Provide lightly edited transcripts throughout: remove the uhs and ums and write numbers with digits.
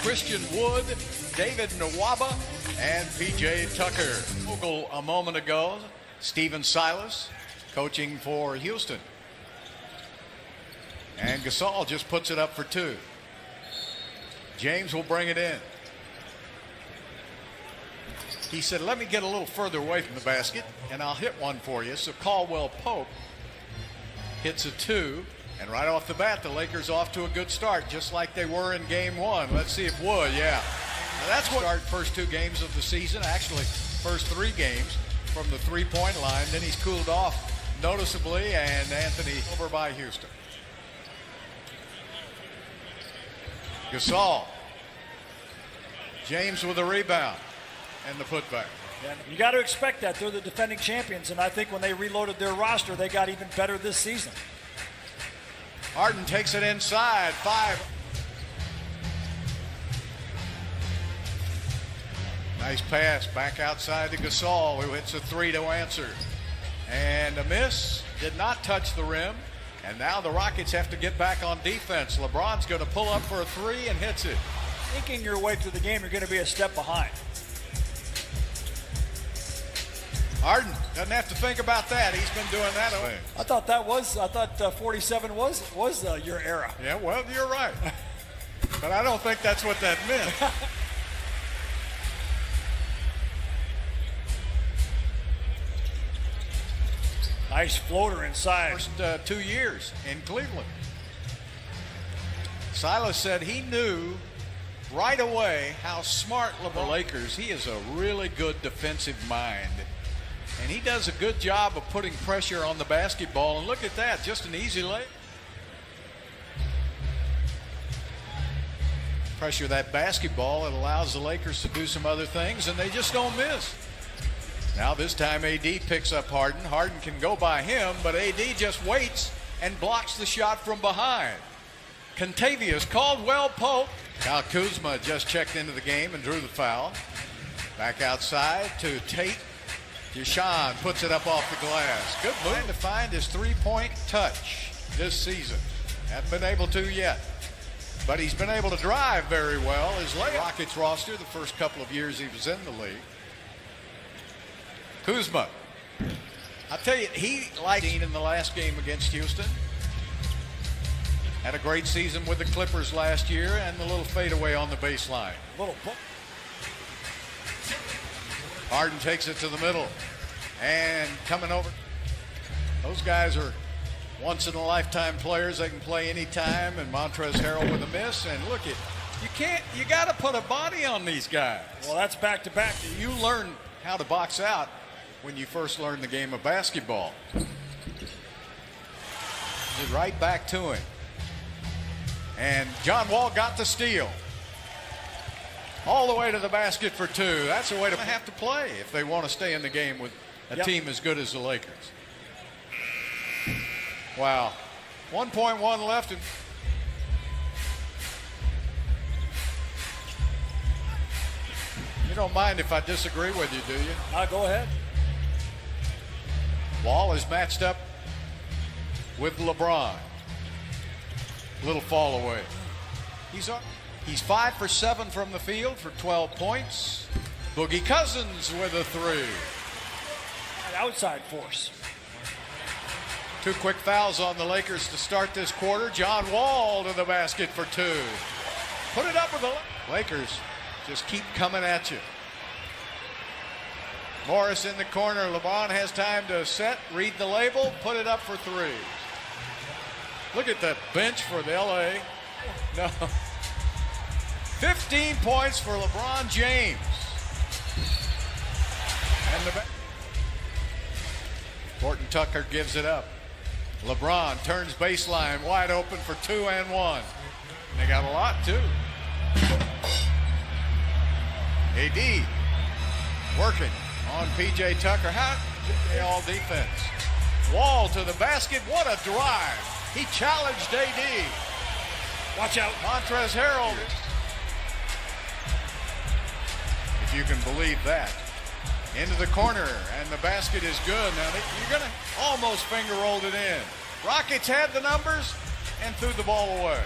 Christian Wood, David Nwaba, and P.J. Tucker. Vogel a moment ago, Stephen Silas coaching for Houston. And Gasol just puts it up for two. James will bring it in. He said, let me get a little further away from the basket, and I'll hit one for you. So Caldwell Pope hits a two, and right off the bat, the Lakers off to a good start, just like they were in game one. Let's see if Wood, yeah. Now that's what our first two games of the season, actually first three games from the three-point line. Then he's cooled off noticeably, and Anthony over by Houston. Gasol. James with a rebound. And the putback. Yeah, you got to expect that. They're the defending champions, and I think when they reloaded their roster, they got even better this season. Harden takes it inside. 5. Nice pass back outside to Gasol, who hits a three to answer. And a miss. Did not touch the rim. And now the Rockets have to get back on defense. LeBron's going to pull up for a three and hits it. Thinking your way through the game, you're going to be a step behind. Harden doesn't have to think about that. He's been doing that. I thought 47 was your era. Yeah, well, you're right. But I don't think that's what that meant. Nice floater inside. First 2 years in Cleveland. Silas said he knew right away how smart LeBron. Lakers, he is a really good defensive mind. And he does a good job of putting pressure on the basketball. And look at that, just an easy lay. Pressure that basketball, it allows the Lakers to do some other things, and they just don't miss. Now this time AD picks up Harden. Harden can go by him, but AD just waits and blocks the shot from behind. Contavious Caldwell Pope. Kyle Kuzma just checked into the game and drew the foul. Back outside to Tate. Deshaun puts it up off the glass. Good move. Trying to find his three-point touch this season. Hasn't been able to yet. But he's been able to drive very well. His Rockets roster the first couple of years he was in the league. Kuzma. I'll tell you, he liked in the last game against Houston. Had a great season with the Clippers last year, and the little fadeaway on the baseline. Harden takes it to the middle. And coming over. Those guys are once-in-a-lifetime players. They can play anytime. And Montrezl Harrell with a miss. And look, you got to put a body on these guys. Well, that's back-to-back. You learn how to box out when you first learn the game of basketball. Right back to him. And John Wall got the steal. All the way to the basket for two. That's the way to have to play if they want to stay in the game with a team as good as the Lakers. Wow. 1.1 left. You don't mind if I disagree with you, do you? Go ahead. Wall is matched up with LeBron. Little fall away. He's 5 for 7 from the field for 12 points. Boogie Cousins with a three. An outside force. 2 quick fouls on the Lakers to start this quarter. John Wall to the basket for 2. Put it up with the Lakers. Just keep coming at you. Morris in the corner. LeBron has time to set, read the label, put it up for 3. Look at that bench for the LA. No. 15 points for LeBron James. And Horton Tucker gives it up. LeBron turns baseline wide open for 2 and 1. They got a lot too. AD working on P.J. Tucker. All defense. Wall to the basket. What a drive. He challenged AD. Watch out. Montrezl Harrell. If you can believe that. Into the corner, and the basket is good. Now, you're going to almost finger rolled it in. Rockets had the numbers and threw the ball away.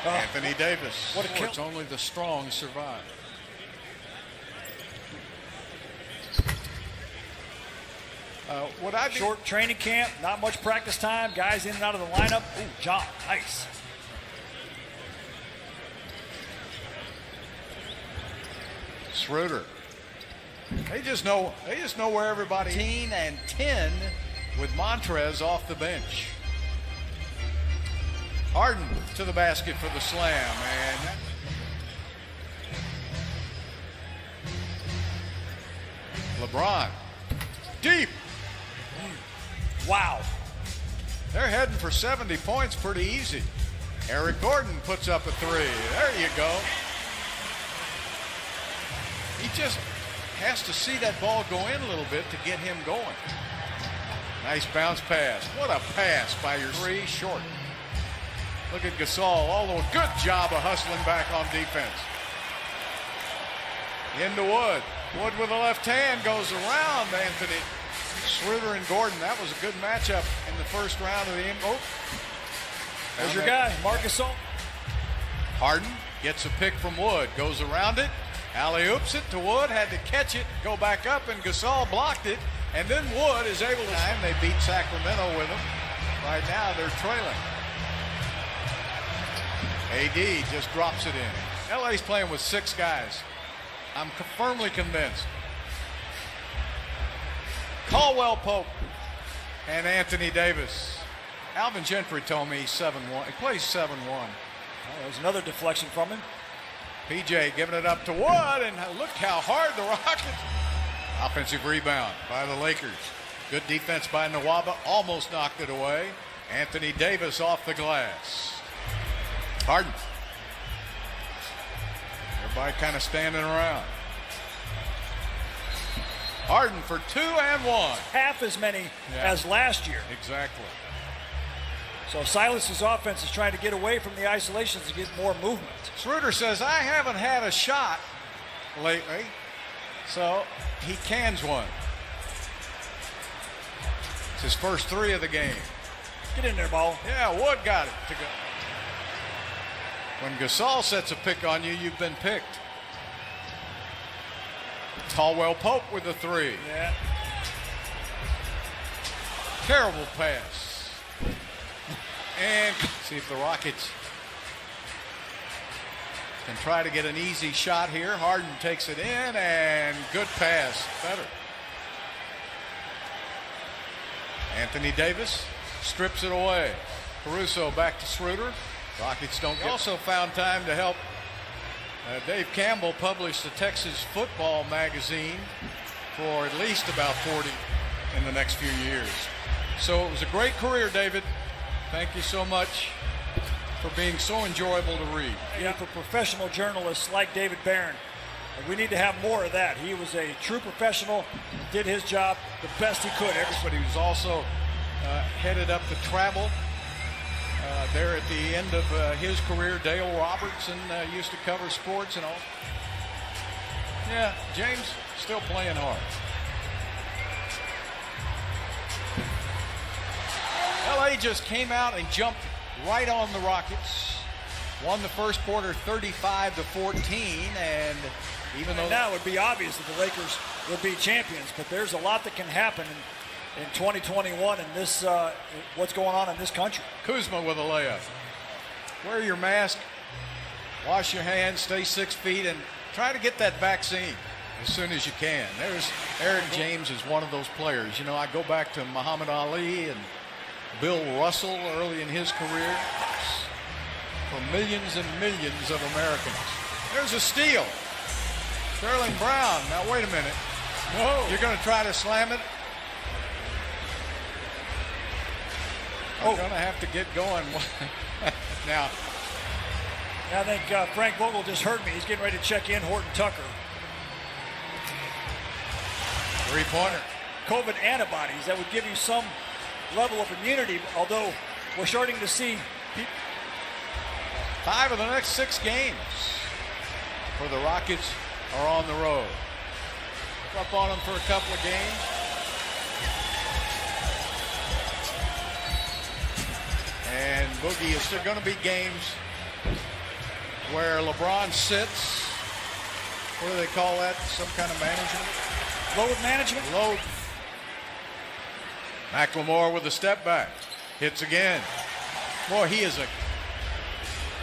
Anthony Davis. What a kill. It's only the strong survive. Would I be Short training camp, not much practice time, guys in and out of the lineup. Ooh, John, nice. Schroeder. They just know where everybody. 18 and 10 with Montrez off the bench. Harden to the basket for the slam, and LeBron deep. Wow. They're heading for 70 points pretty easy. Eric Gordon puts up a three. There you go. He just has to see that ball go in a little bit to get him going. Nice bounce pass. What a pass by your three short. Look at Gasol. Although a good job of hustling back on defense. Into Wood. Wood with the left hand goes around Anthony. Schroeder and Gordon. That was a good matchup in the first round of the NBA. Oh. There's your guy, Marc Gasol. Harden gets a pick from Wood. Goes around it. Alley-oops it to Wood. Had to catch it. Go back up, and Gasol blocked it. And then Wood is able to. They beat Sacramento with him. Right now they're trailing. AD just drops it in. LA's playing with 6 guys. I'm firmly convinced. Caldwell Pope and Anthony Davis. Alvin Gentry told me he's 7-1. He plays 7-1. Oh, there's another deflection from him. PJ giving it up to Wood, and look how hard the Rockets. Offensive rebound by the Lakers. Good defense by Nwaba. Almost knocked it away. Anthony Davis off the glass. Harden. Everybody kind of standing around. Harden for 2 and 1. Half as many as last year. Exactly. So Silas's offense is trying to get away from the isolations to get more movement. Schroeder says, I haven't had a shot lately, so he cans one. It's his first 3 of the game. Get in there, Ball. Yeah, Wood got it to go. When Gasol sets a pick on you, you've been picked. Caldwell Pope with a 3. Yeah. Terrible pass. And see if the Rockets can try to get an easy shot here. Harden takes it in, and good pass. Better. Anthony Davis strips it away. Caruso back to Schroeder. Rockets don't get. Also found time to help Dave Campbell publish the Texas Football Magazine for at least about 40 in the next few years. So it was a great career, David. Thank you so much for being so enjoyable to read. Yeah, for professional journalists like David Barron. And we need to have more of that. He was a true professional, did his job the best he could. But he was also headed up the travel there at the end of his career. Dale Robertson used to cover sports and all. Yeah, James still playing hard. LA just came out and jumped right on the Rockets. Won the first quarter 35-14, and even though now it would be obvious that the Lakers would be champions, but there's a lot that can happen in 2021 in this what's going on in this country. Kuzma with a layup. Wear your mask, wash your hands, stay 6 feet, and try to get that vaccine as soon as you can. There's Aaron James is one of those players. You know, I go back to Muhammad Ali and Bill Russell early in his career for millions and millions of Americans. There's a steal. Sterling Brown. Now, wait a minute. Whoa. You're going to try to slam it? We're going to have to get going. Now, I think Frank Vogel just heard me. He's getting ready to check in Horton Tucker. Three-pointer. COVID antibodies that would give you some level of immunity, although we're starting to see 5 of the next 6 games for the Rockets are on the road. Up on them for a couple of games. And Boogie is still going to be games where LeBron sits. What do they call that? Some kind of management? Load management? Load. McLemore with a step back. Hits again. Boy, he is a...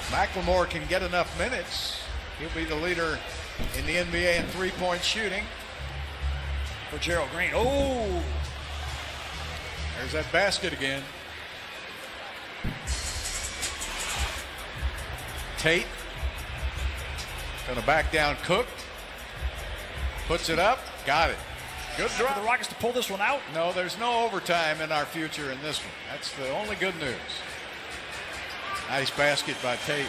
McLemore can get enough minutes. He'll be the leader in the NBA in three-point shooting. For Gerald Green. Oh! There's that basket again. Tate. Going to back down Cook. Puts it up. Got it. Good For drop. the Rockets to pull this one out. No, there's no overtime in our future in this one. That's the only good news. Nice basket by Tate.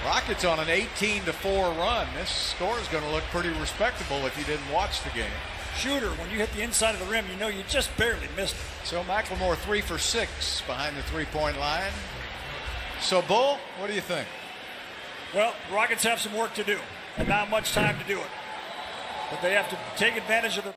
Rockets on an 18-4 run. This score is going to look pretty respectable if you didn't watch the game. Shooter, when you hit the inside of the rim, you know you just barely missed it. So McLemore 3 for 6 behind the three-point line. So Bull, what do you think? Well, Rockets have some work to do and not much time to do it. But they have to take advantage of the